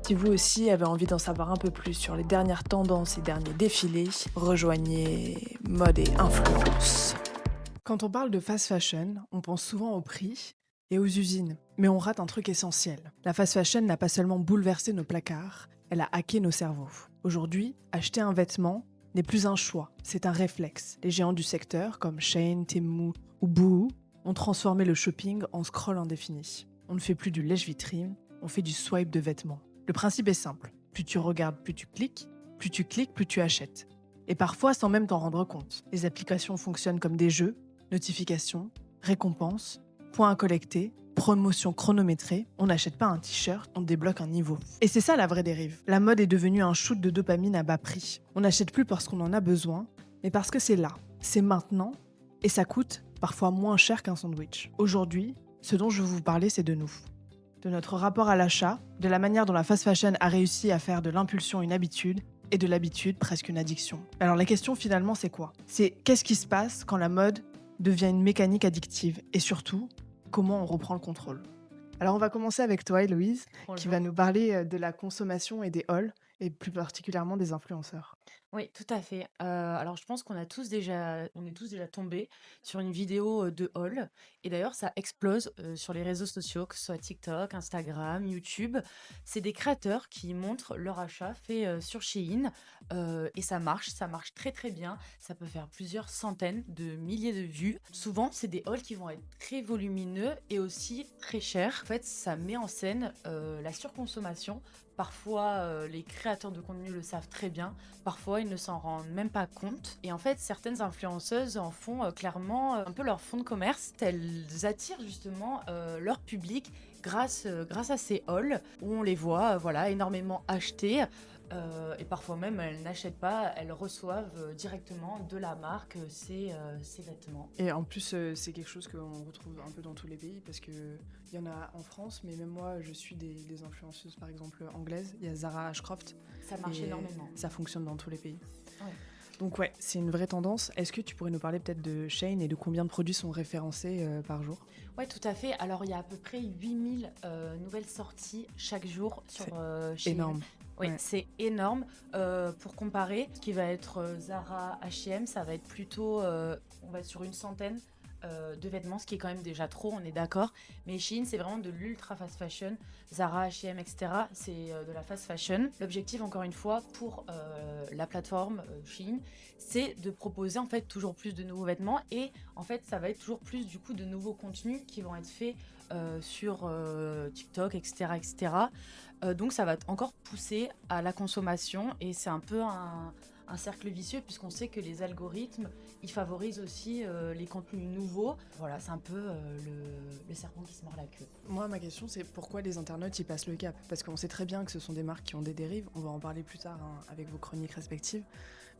Si vous aussi avez envie d'en savoir un peu plus sur les dernières tendances et derniers défilés, rejoignez Mode et Influence. Quand on parle de fast fashion, on pense souvent au prix et aux usines. Mais on rate un truc essentiel. La fast fashion n'a pas seulement bouleversé nos placards, elle a hacké nos cerveaux. Aujourd'hui, acheter un vêtement n'est plus un choix, c'est un réflexe. Les géants du secteur, comme Shein, Temu ou Boohoo, ont transformé le shopping en scroll indéfini. On ne fait plus du lèche-vitrine, on fait du swipe de vêtements. Le principe est simple. Plus tu regardes, plus tu cliques, plus tu achètes. Et parfois sans même t'en rendre compte. Les applications fonctionnent comme des jeux, notifications, récompenses, points à collecter, promotions chronométrées. On n'achète pas un t-shirt, on débloque un niveau. Et c'est ça la vraie dérive. La mode est devenue un shoot de dopamine à bas prix. On n'achète plus parce qu'on en a besoin, mais parce que c'est là, c'est maintenant, et ça coûte parfois moins cher qu'un sandwich. Aujourd'hui, ce dont je veux vous parler, c'est de nous. De notre rapport à l'achat, de la manière dont la fast fashion a réussi à faire de l'impulsion une habitude, et de l'habitude presque une addiction. Alors la question finalement c'est quoi ? C'est qu'est-ce qui se passe quand la mode devient une mécanique addictive et surtout, comment on reprend le contrôle. Alors on va commencer avec toi Héloïse, qui va nous parler de la consommation et des hauls, et plus particulièrement des influenceurs. Oui, tout à fait. Alors je pense on est tous déjà tombés sur une vidéo, de haul et d'ailleurs ça explose, sur les réseaux sociaux, que ce soit TikTok, Instagram, YouTube. C'est des créateurs qui montrent leur achat fait, sur Shein, et ça marche très, très bien. Ça peut faire plusieurs centaines de milliers de vues. Souvent, c'est des hauls qui vont être très volumineux et aussi très chers. En fait, ça met en scène, la surconsommation. Parfois, les créateurs de contenu le savent très bien. Parfois, ils ne s'en rendent même pas compte. Et en fait, certaines influenceuses en font clairement un peu leur fond de commerce. Elles attirent justement leur public grâce à ces hauls où on les voit voilà, énormément acheter. Et parfois même, elles n'achètent pas, elles reçoivent directement de la marque ces vêtements. Et en plus, c'est quelque chose qu'on retrouve un peu dans tous les pays, parce qu'il y en a en France, mais même moi, je suis des influenceuses, par exemple, anglaises. Il y a Zara Ashcroft, Ça marche et énormément. ça fonctionne dans tous les pays. Ouais. Donc ouais, c'est une vraie tendance. Est-ce que tu pourrais nous parler peut-être de Shein et de combien de produits sont référencés par jour ? Ouais, tout à fait. Alors, il y a à peu près 8000 nouvelles sorties chaque jour sur C'est Shein. énorme. Oui, Ouais. c'est énorme. Pour comparer, ce qui va être Zara, H&M, ça va être plutôt, on va être sur une centaine de vêtements, ce qui est quand même déjà trop, on est d'accord. Mais Shein, c'est vraiment de l'ultra fast fashion. Zara, H&M, etc., c'est de la fast fashion. L'objectif, encore une fois, pour la plateforme Shein, c'est de proposer en fait toujours plus de nouveaux vêtements et en fait, ça va être toujours plus du coup de nouveaux contenus qui vont être faits sur TikTok, etc., etc. Donc, ça va encore pousser à la consommation et c'est un peu un cercle vicieux puisqu'on sait que les algorithmes ils favorisent aussi les contenus nouveaux. Voilà, c'est un peu le serpent qui se mord la queue. Moi, ma question, c'est pourquoi les internautes y passent le cap ? Parce qu'on sait très bien que ce sont des marques qui ont des dérives. On va en parler plus tard hein, avec vos chroniques respectives.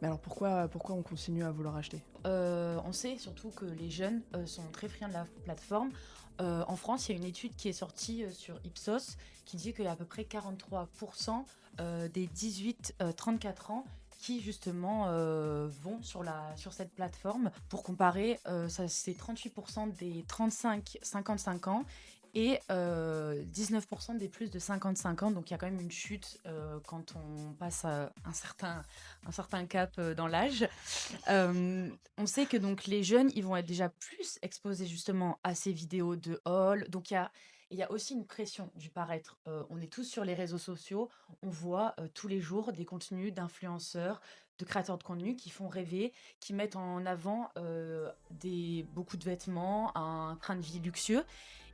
Mais alors pourquoi on continue à vouloir acheter ? On sait surtout que les jeunes sont très friands de la plateforme. En France, il y a une étude qui est sortie sur Ipsos qui dit qu'il y a à peu près 43% des 18-34 ans qui justement vont sur cette plateforme. Pour comparer, ça, c'est 38% des 35-55 ans et 19% des plus de 55 ans. Donc il y a quand même une chute quand on passe un certain cap dans l'âge. On sait que donc les jeunes, ils vont être déjà plus exposés justement à ces vidéos de haul. Donc il y a aussi une pression du paraître. On est tous sur les réseaux sociaux, on voit tous les jours des contenus d'influenceurs, de créateurs de contenu qui font rêver, qui mettent en avant beaucoup de vêtements, un train de vie luxueux.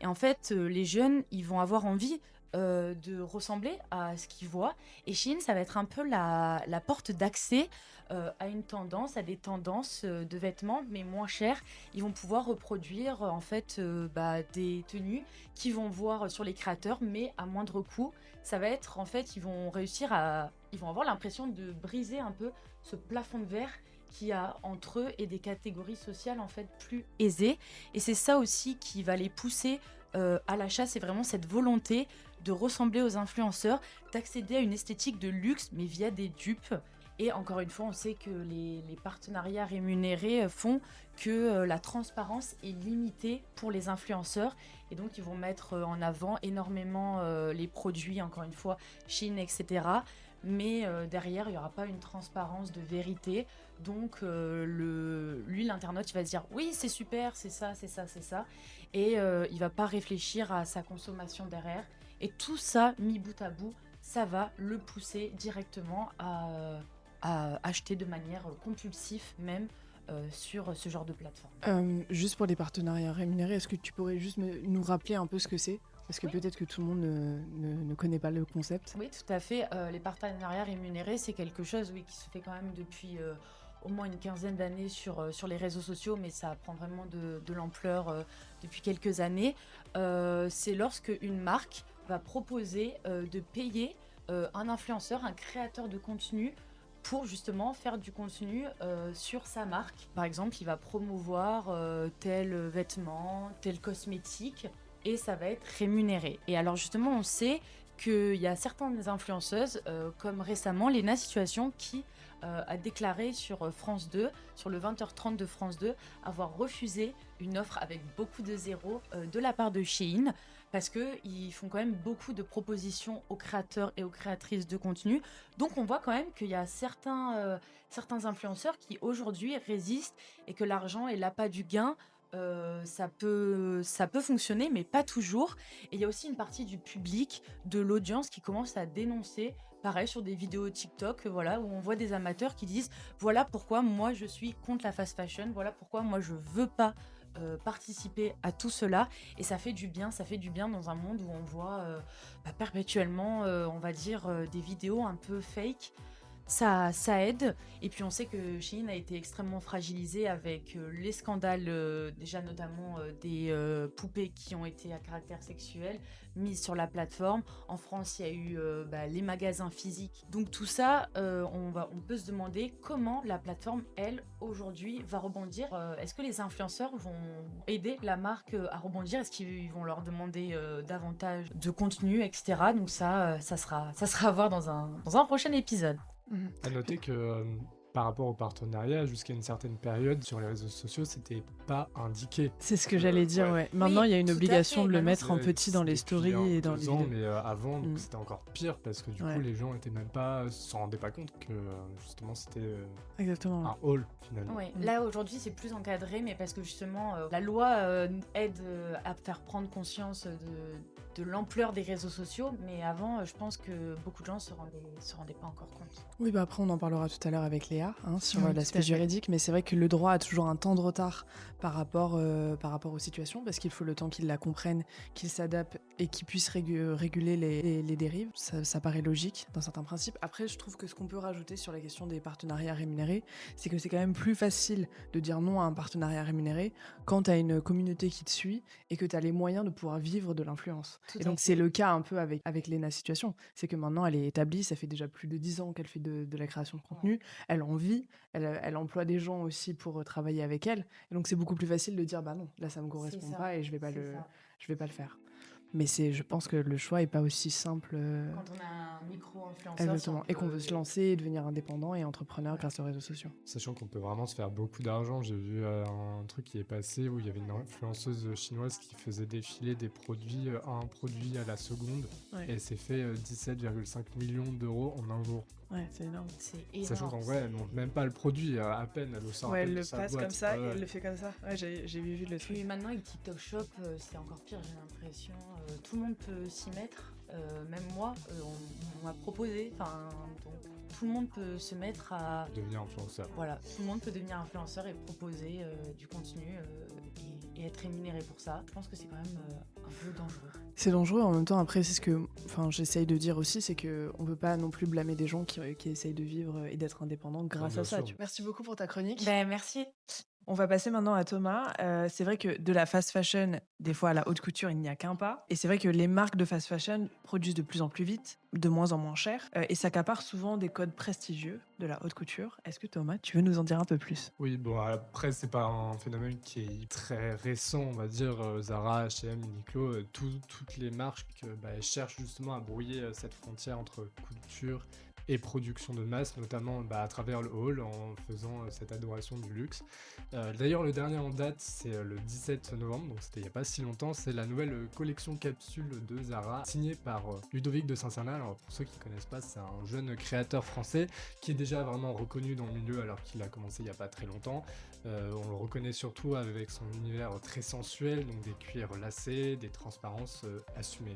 Et en fait, les jeunes, ils vont avoir envie de ressembler à ce qu'ils voient. Et Shein, ça va être un peu la porte d'accès à une tendance, à des tendances de vêtements, mais moins chers. Ils vont pouvoir reproduire en fait des tenues qu'ils vont voir sur les créateurs, mais à moindre coût. Ça va être en fait, ils vont avoir l'impression de briser un peu ce plafond de verre qu'il y a entre eux et des catégories sociales en fait plus aisées. Et c'est ça aussi qui va les pousser à l'achat, c'est vraiment cette volonté de ressembler aux influenceurs, d'accéder à une esthétique de luxe, mais via des dupes. Et encore une fois, on sait que les partenariats rémunérés font que la transparence est limitée pour les influenceurs. Et donc, ils vont mettre en avant énormément les produits, encore une fois, Chine, etc. Mais derrière, il n'y aura pas une transparence de vérité. Donc, l'internaute, il va se dire, oui, c'est super, c'est ça, c'est ça, c'est ça. Et il ne va pas réfléchir à sa consommation derrière. Et tout ça, mis bout à bout, ça va le pousser directement à acheter de manière compulsive même sur ce genre de plateforme. Juste pour les partenariats rémunérés, est-ce que tu pourrais juste nous rappeler un peu ce que c'est? Parce que Oui. peut-être que tout le monde ne connaît pas le concept. Oui, tout à fait. Les partenariats rémunérés, c'est quelque chose qui se fait quand même depuis au moins une quinzaine d'années sur les réseaux sociaux, mais ça prend vraiment de l'ampleur depuis quelques années. C'est lorsque une marque va proposer de payer un influenceur, un créateur de contenu, pour justement faire du contenu sur sa marque. Par exemple, il va promouvoir tel vêtement, tel cosmétique, et ça va être rémunéré. Et alors justement, on sait qu'il y a certaines influenceuses, comme récemment Léna Situation, qui a déclaré sur France 2, sur le 20h30 de France 2, avoir refusé une offre avec beaucoup de zéros de la part de Shein, parce qu'ils font quand même beaucoup de propositions aux créateurs et aux créatrices de contenu. Donc on voit quand même qu'il y a certains influenceurs qui aujourd'hui résistent, et que l'argent et l'appât du gain, ça peut fonctionner, mais pas toujours. Et il y a aussi une partie du public, de l'audience, qui commence à dénoncer, pareil, sur des vidéos TikTok, voilà, où on voit des amateurs qui disent voilà pourquoi moi je suis contre la fast fashion, voilà pourquoi moi je veux pas participer à tout cela. Et ça fait du bien dans un monde où on voit perpétuellement, on va dire, des vidéos un peu fake. Ça aide. Et puis on sait que Shein a été extrêmement fragilisée avec les scandales, déjà notamment des poupées qui ont été à caractère sexuel mises sur la plateforme. En France, il y a eu les magasins physiques. Donc tout ça, on peut se demander comment la plateforme, elle, aujourd'hui, va rebondir. Est-ce que les influenceurs vont aider la marque à rebondir? Est-ce qu'ils vont leur demander davantage de contenu, etc. Donc ça sera à voir dans un prochain épisode. À noter que par rapport au partenariat, jusqu'à une certaine période, sur les réseaux sociaux, c'était pas indiqué. C'est ce que j'allais dire, ouais. Maintenant, Oui, il y a une tout à obligation fait. de le Maintenant, mettre en petit dans les stories et dans les ans, vidéos. mais avant, donc Mm. c'était encore pire parce que du Ouais. coup, les gens étaient même pas, se rendaient pas compte que justement c'était Exactement. un haul finalement. Ouais. Mm. Là aujourd'hui c'est plus encadré, mais parce que justement la loi aide à faire prendre conscience de l'ampleur des réseaux sociaux, mais avant je pense que beaucoup de gens se rendaient pas encore compte. Oui, bah après on en parlera tout à l'heure avec Léa sur Oui, tout à l'aspect fait. juridique, mais c'est vrai que le droit a toujours un temps de retard par rapport aux situations, parce qu'il faut le temps qu'il la comprenne, qu'il s'adapte et qu'il puisse réguler les dérives. Ça paraît logique dans certains principes. Après, je trouve que ce qu'on peut rajouter sur la question des partenariats rémunérés, c'est que c'est quand même plus facile de dire non à un partenariat rémunéré quand tu as une communauté qui te suit et que tu as les moyens de pouvoir vivre de l'influence. Tout Et à donc fait. c'est le cas un peu avec Léna Situation. C'est que maintenant elle est établie, ça fait déjà plus de 10 ans qu'elle fait de la création de contenu, elle en vit, elle emploie des gens aussi pour travailler avec elle. Et donc c'est beaucoup plus facile de dire bah non, là ça me correspond ça, pas et je vais pas c'est ça. le faire. Mais je pense que le choix est pas aussi simple. Quand on a un micro-influenceur, Exactement. Et qu'on veut se lancer et devenir indépendant et entrepreneur grâce aux réseaux sociaux. Sachant qu'on peut vraiment se faire beaucoup d'argent. J'ai vu un truc qui est passé où il y avait une influenceuse chinoise qui faisait défiler des produits, un produit à la seconde, Ouais. et elle s'est fait 17,5 millions d'euros en un jour. Ouais, c'est énorme. C'est Sachant énorme. qu'en vrai, elle monte même pas le produit, à peine, elle le sort à Ouais, peine elle de le sa passe boîte. comme ça Ouais, et ouais. elle le fait comme ça. Ouais, j'ai vu le truc. Puis maintenant avec TikTok Shop, c'est encore pire, j'ai l'impression. Tout le monde peut s'y mettre. Même moi, on m'a proposé. Donc, tout le monde peut se mettre à. Devenir influenceur. Voilà, tout le monde peut devenir influenceur et proposer du contenu et être rémunéré pour ça. Je pense que c'est quand même un peu dangereux. C'est dangereux en même temps. Après, c'est ce que j'essaye de dire aussi, c'est qu'on peut pas non plus blâmer des gens qui essayent de vivre et d'être indépendants grâce bien à ça. sûr. Merci beaucoup pour ta chronique. Merci. On va passer maintenant à Thomas. C'est vrai que de la fast fashion, des fois à la haute couture, il n'y a qu'un pas. Et c'est vrai que les marques de fast fashion produisent de plus en plus vite, de moins en moins cher, et s'accaparent souvent des codes prestigieux de la haute couture. Est-ce que Thomas, tu veux nous en dire un peu plus? Oui, bon, après, c'est pas un phénomène qui est très récent, on va dire. Zara, H&M, Uniqlo, toutes les marques elles cherchent justement à brouiller cette frontière entre couture et production de masse, notamment à travers le haul, en faisant cette adoration du luxe. D'ailleurs, le dernier en date, c'est le 17 novembre, donc c'était il n'y a pas si longtemps, c'est la nouvelle collection capsule de Zara, signée par Ludovic de Saint-Cernin. Alors pour ceux qui ne connaissent pas, c'est un jeune créateur français qui est déjà vraiment reconnu dans le milieu alors qu'il a commencé il n'y a pas très longtemps. On le reconnaît surtout avec son univers très sensuel, donc des cuirs lacés, des transparences assumées.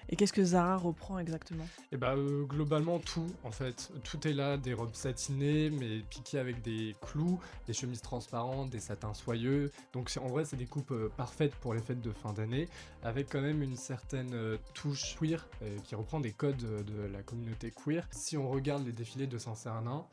Et qu'est-ce que Zara reprend exactement? Et globalement tout, en fait. Tout est là, des robes satinées, mais piquées avec des clous, des chemises transparentes, des satins soyeux. Donc en vrai, c'est des coupes parfaites pour les fêtes de fin d'année, avec quand même une certaine touche queer, qui reprend des codes de la communauté queer. Si on regarde les défilés de Saint-Cernin,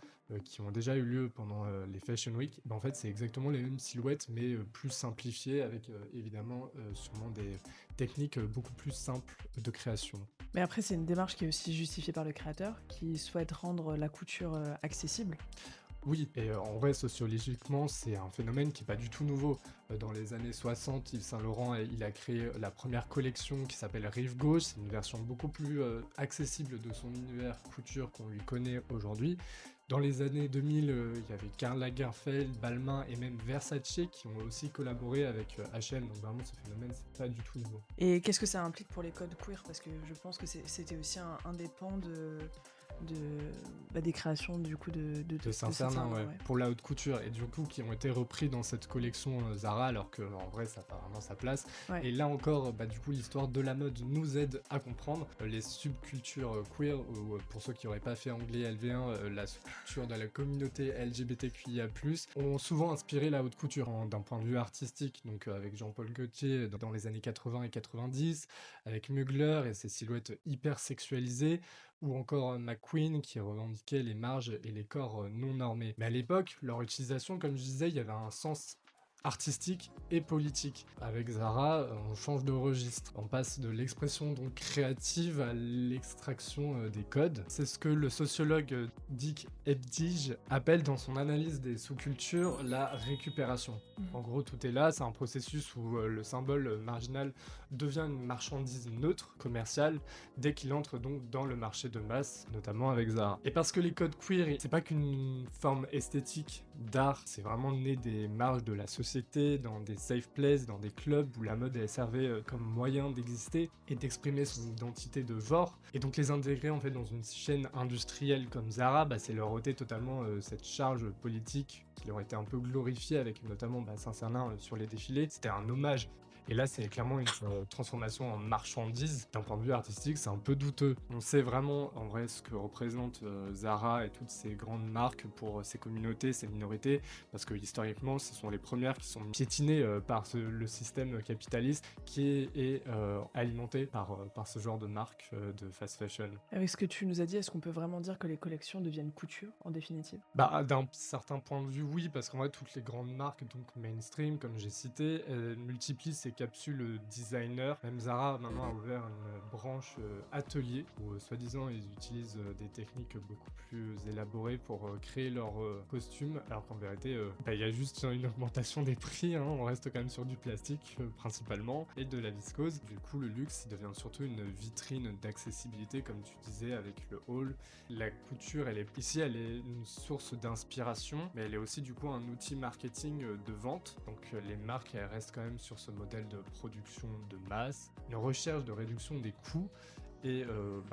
qui ont déjà eu lieu pendant les Fashion Week, en fait c'est exactement les mêmes silhouettes mais plus simplifiées avec évidemment sûrement des techniques beaucoup plus simples de création. Mais après, c'est une démarche qui est aussi justifiée par le créateur, qui souhaite rendre la couture accessible. Oui, et en vrai, sociologiquement, c'est un phénomène qui est pas du tout nouveau. Dans les années 60, Yves Saint-Laurent, il a créé la première collection qui s'appelle Rive Gauche. C'est une version beaucoup plus accessible de son univers couture qu'on lui connaît aujourd'hui. Dans les années 2000, il y avait Karl Lagerfeld, Balmain et même Versace qui ont aussi collaboré avec H&M. Donc vraiment, ce phénomène, c'est pas du tout nouveau. Et qu'est-ce que ça implique pour les codes queer? Parce que je pense que c'était aussi un des pans des créations du coup De Saint-Cernin, Saint-Cernin, ouais, ouais. pour la haute couture, et du coup qui ont été repris dans cette collection Zara, alors que en vrai ça n'a pas vraiment sa place. Ouais. Et là encore, du coup l'histoire de la mode nous aide à comprendre les subcultures queer, ou pour ceux qui n'auraient pas fait anglais LV1, la subculture de la communauté LGBTQIA+, ont souvent inspiré la haute couture d'un point de vue artistique, donc avec Jean-Paul Gaultier dans les années 80 et 90, avec Mugler et ses silhouettes hyper sexualisées, ou encore McQueen qui revendiquait les marges et les corps non normés. Mais à l'époque, leur utilisation, comme je disais, il y avait un sens artistique et politique. Avec Zara, on change de registre. On passe de l'expression donc créative à l'extraction des codes. C'est ce que le sociologue Dick Ebdige appelle dans son analyse des sous-cultures la récupération. En gros, tout est là, c'est un processus où le symbole marginal devient une marchandise neutre, commerciale, dès qu'il entre donc dans le marché de masse, notamment avec Zara. Et parce que les codes queer, c'est pas qu'une forme esthétique d'art, c'est vraiment né des marges de la société, dans des safe places, dans des clubs où la mode est servait comme moyen d'exister et d'exprimer son identité de genre. Et donc les intégrer en fait dans une chaîne industrielle comme Zara, c'est leur ôter totalement cette charge politique qui leur était un peu glorifiée avec notamment Saint-Cernin sur les défilés. C'était un hommage. Et là, c'est clairement une transformation en marchandise. D'un point de vue artistique, c'est un peu douteux. On sait vraiment, en vrai, ce que représente Zara et toutes ces grandes marques pour ces communautés, ces minorités, parce que historiquement, ce sont les premières qui sont piétinées par le système capitaliste qui est alimenté par ce genre de marques de fast fashion. Avec ce que tu nous as dit, est-ce qu'on peut vraiment dire que les collections deviennent couture, en définitive? D'un certain point de vue, oui, parce qu'en vrai, toutes les grandes marques, donc mainstream, comme j'ai cité, multiplient ces capsules designer. Même Zara, maintenant, a ouvert une branche atelier, où, soi-disant, ils utilisent des techniques beaucoup plus élaborées pour créer leurs costumes, alors qu'en vérité, il y a juste une augmentation des prix, hein. On reste quand même sur du plastique, principalement, et de la viscose. Du coup, le luxe, il devient surtout une vitrine d'accessibilité, comme tu disais, avec le haul. La couture, elle est une source d'inspiration, mais elle est aussi du coup un outil marketing de vente. Donc les marques, elles restent quand même sur ce modèle de production de masse, une recherche de réduction des coûts et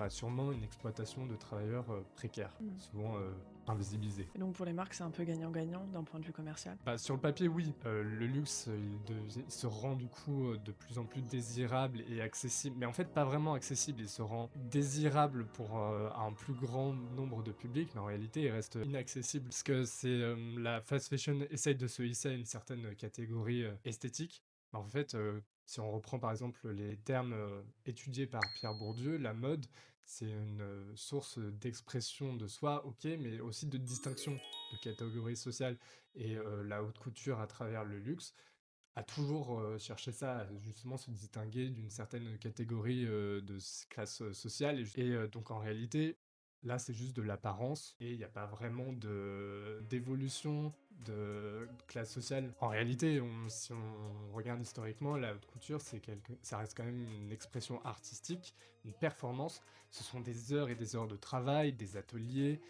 sûrement une exploitation de travailleurs précaires, souvent invisibilisés. Et donc pour les marques, c'est un peu gagnant-gagnant d'un point de vue commercial? Sur le papier, oui. Le luxe, il se rend du coup de plus en plus désirable et accessible. Mais en fait, pas vraiment accessible. Il se rend désirable pour un plus grand nombre de publics, mais en réalité, il reste inaccessible. Parce que la fast fashion essaye de se hisser à une certaine catégorie esthétique. En fait, si on reprend par exemple les termes étudiés par Pierre Bourdieu, la mode, c'est une source d'expression de soi, ok, mais aussi de distinction de catégorie sociale. Et la haute couture à travers le luxe a toujours cherché ça, à justement se distinguer d'une certaine catégorie de classe sociale. Et donc en réalité, Là, c'est juste de l'apparence et il n'y a pas vraiment d'évolution de classe sociale. En réalité, si on regarde historiquement, la haute couture, ça reste quand même une expression artistique, une performance. Ce sont des heures et des heures de travail, des ateliers,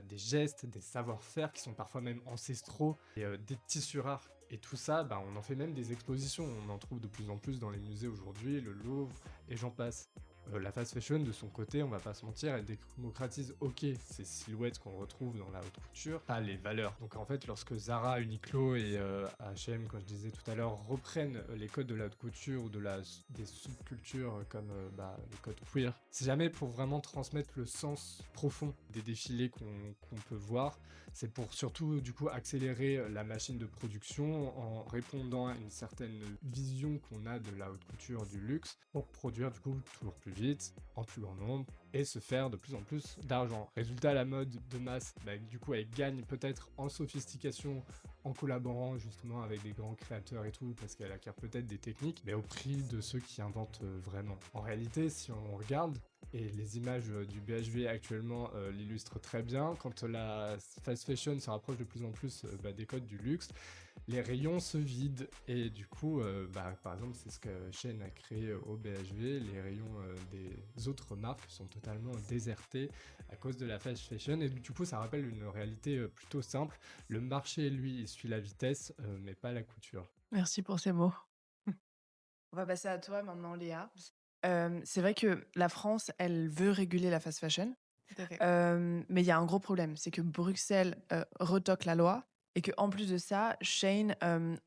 des gestes, des savoir-faire qui sont parfois même ancestraux, et des tissus rares. Et tout ça, bah, on en fait même des expositions. On en trouve de plus en plus dans les musées aujourd'hui, le Louvre, et j'en passe. La fast fashion, de son côté, on va pas se mentir, elle démocratise, ok, ces silhouettes qu'on retrouve dans la haute couture, pas les valeurs. Donc en fait, lorsque Zara, Uniqlo et H&M, comme je disais tout à l'heure, reprennent les codes de la haute couture ou des subcultures comme les codes queer, c'est jamais pour vraiment transmettre le sens profond des défilés qu'on peut voir. C'est pour surtout du coup accélérer la machine de production en répondant à une certaine vision qu'on a de la haute couture, du luxe, pour produire du coup toujours plus vite, en plus grand nombre, et se faire de plus en plus d'argent. Résultat, la mode de masse, du coup elle gagne peut-être en sophistication en collaborant justement avec des grands créateurs et tout, parce qu'elle acquiert peut-être des techniques, mais au prix de ceux qui inventent vraiment. En réalité, si on regarde, et les images du BHV actuellement l'illustrent très bien, quand la fast fashion se rapproche de plus en plus des codes du luxe, les rayons se vident, et du coup, par exemple, c'est ce que Shein a créé au BHV, les rayons des autres marques sont totalement désertés à cause de la fast fashion, et du coup ça rappelle une réalité plutôt simple. Le marché, lui, il suit la vitesse, mais pas la couture. Merci pour ces mots. On va passer à toi maintenant, Léa. C'est vrai que la France, elle veut réguler la fast fashion, Tout à fait. mais il y a un gros problème, c'est que Bruxelles retoque la loi et qu'en plus de ça, Shein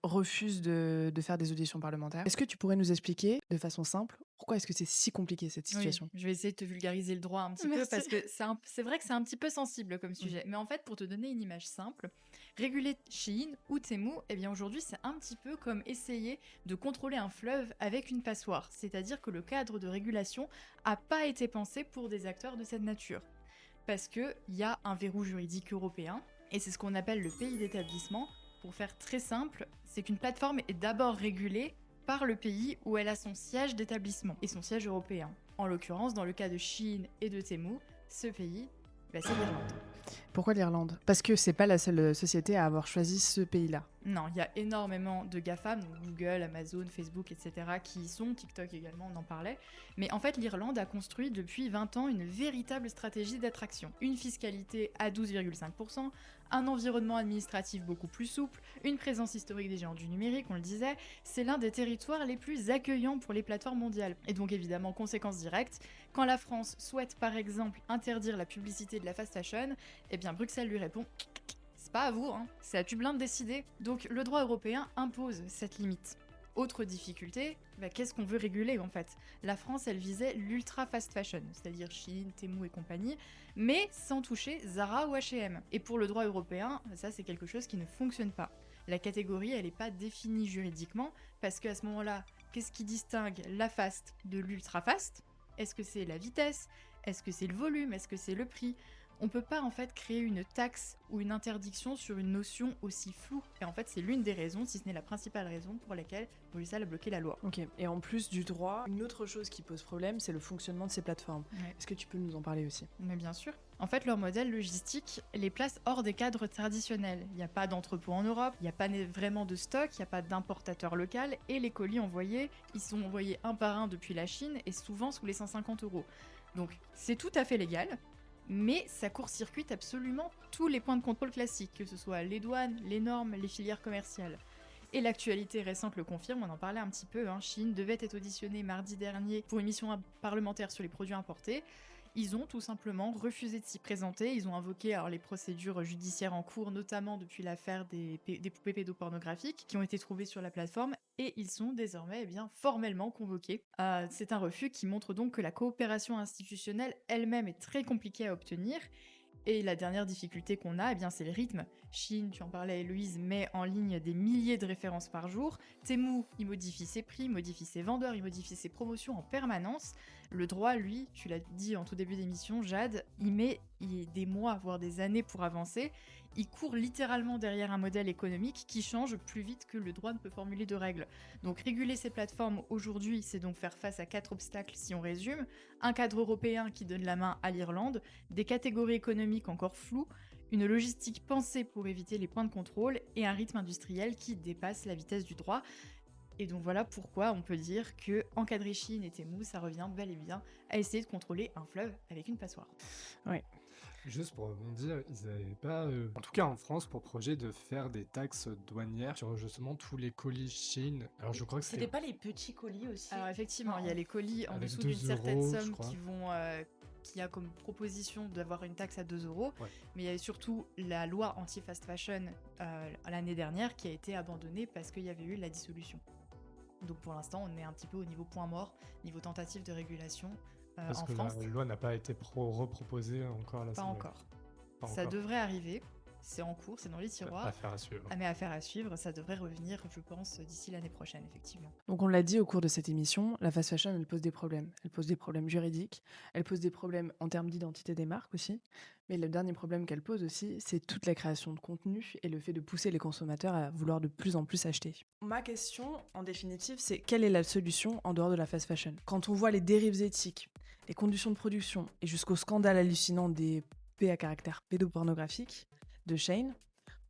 refuse de faire des auditions parlementaires. Est-ce que tu pourrais nous expliquer de façon simple pourquoi est-ce que c'est si compliqué cette Oui, situation? je vais essayer de te vulgariser le droit un petit peu Merci. parce que c'est vrai que c'est un petit peu sensible comme sujet. Mais en fait, pour te donner une image simple, réguler Shein ou Temu, eh bien aujourd'hui, c'est un petit peu comme essayer de contrôler un fleuve avec une passoire. C'est-à-dire que le cadre de régulation n'a pas été pensé pour des acteurs de cette nature. Parce qu'il y a un verrou juridique européen, et c'est ce qu'on appelle le pays d'établissement. Pour faire très simple, c'est qu'une plateforme est d'abord régulée par le pays où elle a son siège d'établissement et son siège européen. En l'occurrence, dans le cas de Shein et de Temu, ce pays, c'est l'Irlande. Pourquoi l'Irlande? Parce que c'est pas la seule société à avoir choisi ce pays-là. Non, il y a énormément de GAFAM, donc Google, Amazon, Facebook, etc., qui y sont, TikTok également, on en parlait. Mais en fait, l'Irlande a construit depuis 20 ans une véritable stratégie d'attraction. Une fiscalité à 12,5%, un environnement administratif beaucoup plus souple, une présence historique des géants du numérique, on le disait, c'est l'un des territoires les plus accueillants pour les plateformes mondiales. Et donc évidemment, conséquence directe, quand la France souhaite par exemple interdire la publicité de la fast fashion, eh bien Bruxelles lui répond « c'est pas à vous, hein, c'est à Dublin de décider ». Donc le droit européen impose cette limite. Autre difficulté, qu'est-ce qu'on veut réguler en fait? La France, elle visait l'ultra fast fashion, c'est-à-dire Shein, Temu et compagnie, mais sans toucher Zara ou H&M. Et pour le droit européen, ça c'est quelque chose qui ne fonctionne pas. La catégorie, elle n'est pas définie juridiquement, parce qu'à ce moment-là, qu'est-ce qui distingue la fast de l'ultra fast? Est-ce que c'est la vitesse? Est-ce que c'est le volume? Est-ce que c'est le prix? On peut pas en fait créer une taxe ou une interdiction sur une notion aussi floue. Et en fait, c'est l'une des raisons, si ce n'est la principale raison, pour laquelle Bruxelles a bloqué la loi. Ok, et en plus du droit, une autre chose qui pose problème, c'est le fonctionnement de ces plateformes. Ouais. Est-ce que tu peux nous en parler aussi? Mais bien sûr. En fait, leur modèle logistique les place hors des cadres traditionnels. Il n'y a pas d'entrepôt en Europe, il n'y a pas vraiment de stock, il n'y a pas d'importateur local, et les colis envoyés, ils sont envoyés un par un depuis la Chine, et souvent sous les 150 €. Donc c'est tout à fait légal, mais ça court-circuite absolument tous les points de contrôle classiques, que ce soit les douanes, les normes, les filières commerciales. Et l'actualité récente le confirme, on en parlait un petit peu, Shein devait être auditionné mardi dernier pour une mission parlementaire sur les produits importés. Ils ont tout simplement refusé de s'y présenter, ils ont invoqué les procédures judiciaires en cours, notamment depuis l'affaire des poupées pédopornographiques qui ont été trouvées sur la plateforme, et ils sont désormais formellement convoqués. C'est un refus qui montre donc que la coopération institutionnelle elle-même est très compliquée à obtenir. Et la dernière difficulté qu'on a, c'est le rythme. Shein, tu en parlais Héloïse, met en ligne des milliers de références par jour. Temu, il modifie ses prix, modifie ses vendeurs, il modifie ses promotions en permanence. Le droit, lui, tu l'as dit en tout début d'émission, Jade, il met des mois, voire des années pour avancer. il court littéralement derrière un modèle économique qui change plus vite que le droit ne peut formuler de règles. Donc réguler ces plateformes aujourd'hui, c'est donc faire face à 4 obstacles si on résume. Un cadre européen qui donne la main à l'Irlande, des catégories économiques encore floues, une logistique pensée pour éviter les points de contrôle et un rythme industriel qui dépasse la vitesse du droit. Et donc voilà pourquoi on peut dire que encadrer Chine et Temu, ça revient bel et bien à essayer de contrôler un fleuve avec une passoire. Juste pour rebondir, ils n'avaient pas, en tout cas en France, pour projet de faire des taxes douanières sur justement tous les colis Chine. Alors je crois que C'était pas les petits colis aussi? Alors effectivement, il y a les colis en Avec dessous 2 d'une certaine euros, je somme crois. qui a comme proposition d'avoir une taxe à 2 euros. Ouais. Mais il y a surtout la loi anti-fast fashion l'année dernière qui a été abandonnée parce qu'il y avait eu la dissolution. Donc pour l'instant, on est un petit peu au niveau point mort, niveau tentative de régulation Parce en que France. la loi n'a pas été reproposée encore à Pas l'Assemblée. encore. Pas Ça encore. devrait arriver. C'est en cours, c'est dans les tiroirs. Affaire à suivre. Mais affaire à suivre, ça devrait revenir, je pense, d'ici l'année prochaine, effectivement. Donc on l'a dit au cours de cette émission, la fast fashion, elle pose des problèmes. Elle pose des problèmes juridiques, elle pose des problèmes en termes d'identité des marques aussi. Mais le dernier problème qu'elle pose aussi, c'est toute la création de contenu et le fait de pousser les consommateurs à vouloir de plus en plus acheter. Ma question, en définitive, c'est quelle est la solution en dehors de la fast fashion? Quand on voit les dérives éthiques, les conditions de production et jusqu'au scandale hallucinant des P à caractère pédopornographique de Shein,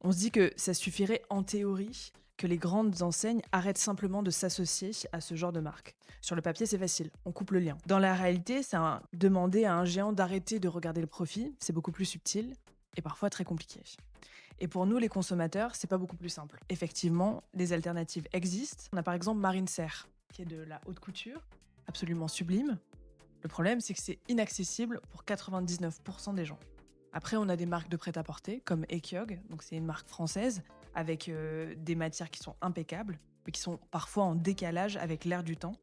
on se dit que ça suffirait en théorie que les grandes enseignes arrêtent simplement de s'associer à ce genre de marque. Sur le papier, c'est facile, on coupe le lien. Dans la réalité, ça demander à un géant d'arrêter de regarder le profit, c'est beaucoup plus subtil et parfois très compliqué. Et pour nous, les consommateurs, c'est pas beaucoup plus simple. Effectivement, des alternatives existent. On a par exemple Marine Serre, qui est de la haute couture, absolument sublime. Le problème, c'est que c'est inaccessible pour 99% des gens. Après, on a des marques de prêt-à-porter, comme Ekyog, donc c'est une marque française, avec des matières qui sont impeccables, mais qui sont parfois en décalage avec l'air du temps.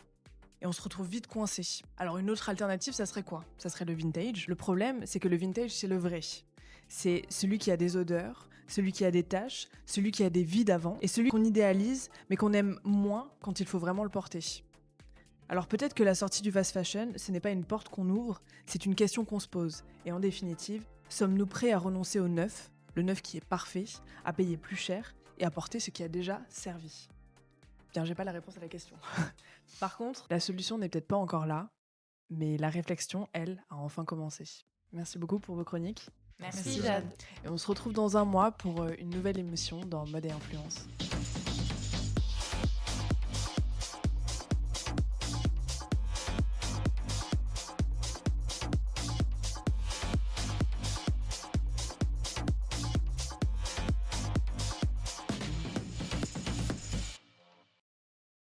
Et on se retrouve vite coincé. Alors une autre alternative, ça serait quoi? Ça serait le vintage. Le problème, c'est que le vintage, c'est le vrai. C'est celui qui a des odeurs, celui qui a des taches, celui qui a des vies d'avant, et celui qu'on idéalise, mais qu'on aime moins quand il faut vraiment le porter. Alors peut-être que la sortie du fast fashion, ce n'est pas une porte qu'on ouvre, c'est une question qu'on se pose. Et en définitive, sommes-nous prêts à renoncer au neuf, le neuf qui est parfait, à payer plus cher et à porter ce qui a déjà servi? Bien, j'ai pas la réponse à la question. Par contre, la solution n'est peut-être pas encore là, mais la réflexion, elle, a enfin commencé. Merci beaucoup pour vos chroniques. Merci Jade. Et on se retrouve dans un mois pour une nouvelle émission dans Mode et Influence.